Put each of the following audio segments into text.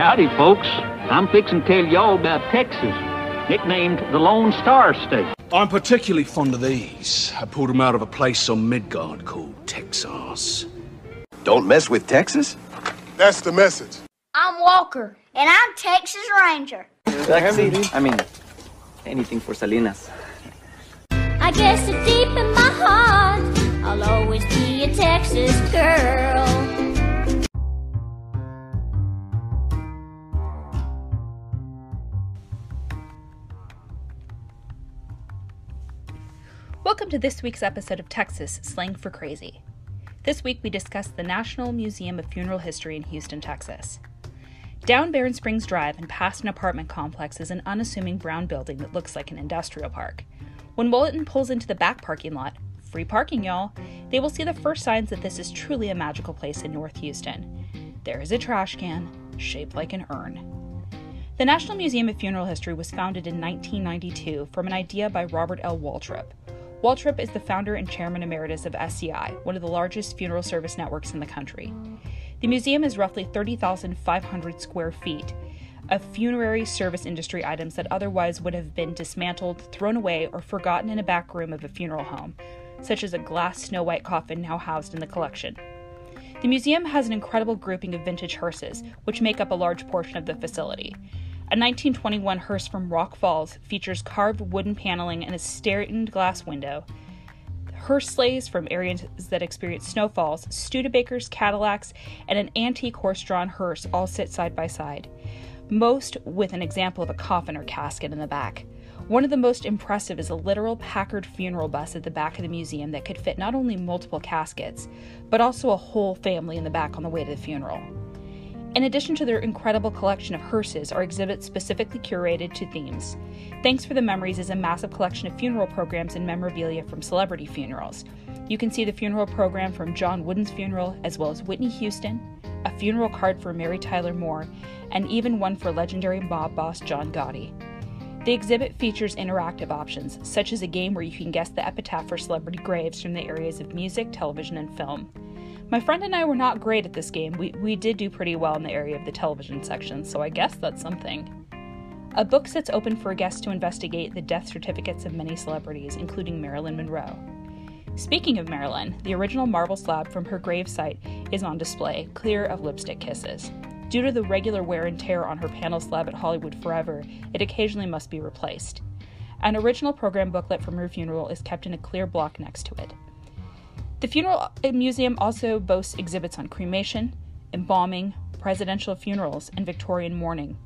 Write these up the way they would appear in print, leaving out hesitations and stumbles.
Howdy, folks. I'm fixing to tell y'all about Texas, nicknamed the Lone Star State. I'm particularly fond of these. I pulled them out of a place on Midgard called Texas. Don't mess with Texas? That's the message. I'm Walker, and I'm Texas Ranger. Anything for Salinas. I guess that deep in my heart, I'll always be a Texas girl. Welcome to this week's episode of Texas, Slang for Crazy. This week we discuss the National Museum of Funeral History in Houston, Texas. Down Barron Springs Drive and past an apartment complex is an unassuming brown building that looks like an industrial park. When Bulletin pulls into the back parking lot, free parking y'all, they will see the first signs that this is truly a magical place in North Houston. There is a trash can, shaped like an urn. The National Museum of Funeral History was founded in 1992 from an idea by Robert L. Waltrip. Waltrip is the founder and chairman emeritus of SCI, one of the largest funeral service networks in the country. The museum is roughly 30,500 square feet of funerary service industry items that otherwise would have been dismantled, thrown away, or forgotten in a back room of a funeral home, such as a glass Snow White coffin now housed in the collection. The museum has an incredible grouping of vintage hearses, which make up a large portion of the facility. A 1921 hearse from Rock Falls features carved wooden paneling and a stained glass window. Hearse sleighs from areas that experience snowfalls, Studebakers, Cadillacs, and an antique horse-drawn hearse all sit side by side, most with an example of a coffin or casket in the back. One of the most impressive is a literal Packard funeral bus at the back of the museum that could fit not only multiple caskets, but also a whole family in the back on the way to the funeral. In addition to their incredible collection of hearses are exhibits specifically curated to themes. Thanks for the Memories is a massive collection of funeral programs and memorabilia from celebrity funerals. You can see the funeral program from John Wooden's funeral, as well as Whitney Houston, a funeral card for Mary Tyler Moore, and even one for legendary mob boss John Gotti. The exhibit features interactive options, such as a game where you can guess the epitaph for celebrity graves from the areas of music, television, and film. My friend and I were not great at this game. We did do pretty well in the area of the television section, so I guess that's something. A book sits open for guests to investigate the death certificates of many celebrities, including Marilyn Monroe. Speaking of Marilyn, the original marble slab from her gravesite is on display, clear of lipstick kisses. Due to the regular wear and tear on her panel slab at Hollywood Forever, it occasionally must be replaced. An original program booklet from her funeral is kept in a clear block next to it. The Funeral Museum also boasts exhibits on cremation, embalming, presidential funerals, and Victorian mourning.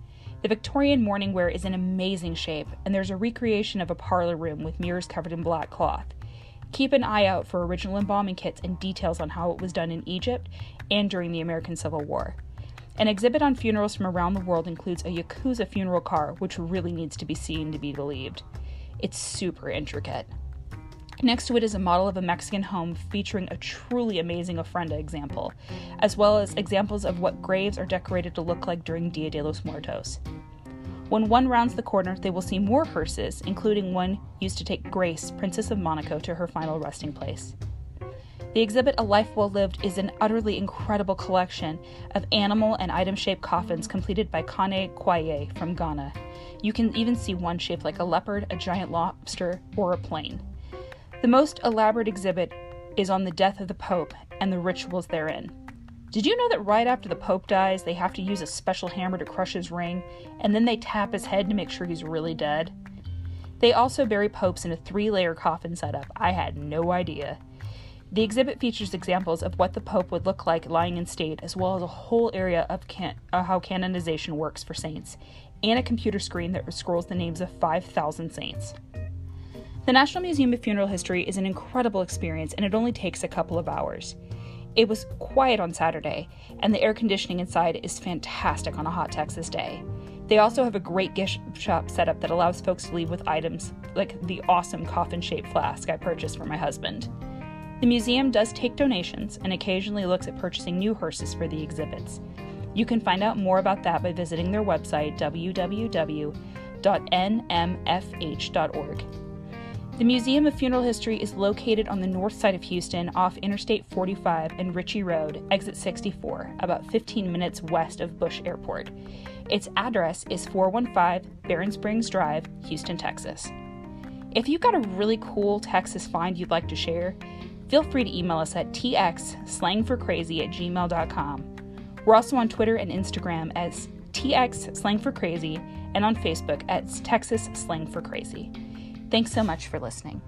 The Victorian mourning wear is in amazing shape, and there's a recreation of a parlor room with mirrors covered in black cloth. Keep an eye out for original embalming kits and details on how it was done in Egypt and during the American Civil War. An exhibit on funerals from around the world includes a Yakuza funeral car, which really needs to be seen to be believed. It's super intricate. Next to it is a model of a Mexican home featuring a truly amazing ofrenda example, as well as examples of what graves are decorated to look like during Dia de los Muertos. When one rounds the corner, they will see more hearses, including one used to take Grace, Princess of Monaco, to her final resting place. The exhibit A Life Well Lived is an utterly incredible collection of animal and item-shaped coffins completed by Kane Kwaye from Ghana. You can even see one shaped like a leopard, a giant lobster, or a plane. The most elaborate exhibit is on the death of the Pope and the rituals therein. Did you know that right after the Pope dies, they have to use a special hammer to crush his ring, and then they tap his head to make sure he's really dead? They also bury popes in a 3-layer coffin setup. I had no idea. The exhibit features examples of what the Pope would look like lying in state, as well as a whole area of how canonization works for saints, and a computer screen that scrolls the names of 5,000 saints. The National Museum of Funeral History is an incredible experience, and it only takes a couple of hours. It was quiet on Saturday, and the air conditioning inside is fantastic on a hot Texas day. They also have a great gift shop setup that allows folks to leave with items like the awesome coffin-shaped flask I purchased for my husband. The museum does take donations and occasionally looks at purchasing new hearses for the exhibits. You can find out more about that by visiting their website, www.nmfh.org. The Museum of Funeral History is located on the north side of Houston off Interstate 45 and Ritchie Road, exit 64, about 15 minutes west of Bush Airport. Its address is 415 Barron Springs Drive, Houston, Texas. If you've got a really cool Texas find you'd like to share, feel free to email us at txslangforcrazy@gmail.com. We're also on Twitter and Instagram as txslangforcrazy and on Facebook as Texas Slang for Crazy. Thanks so much for listening.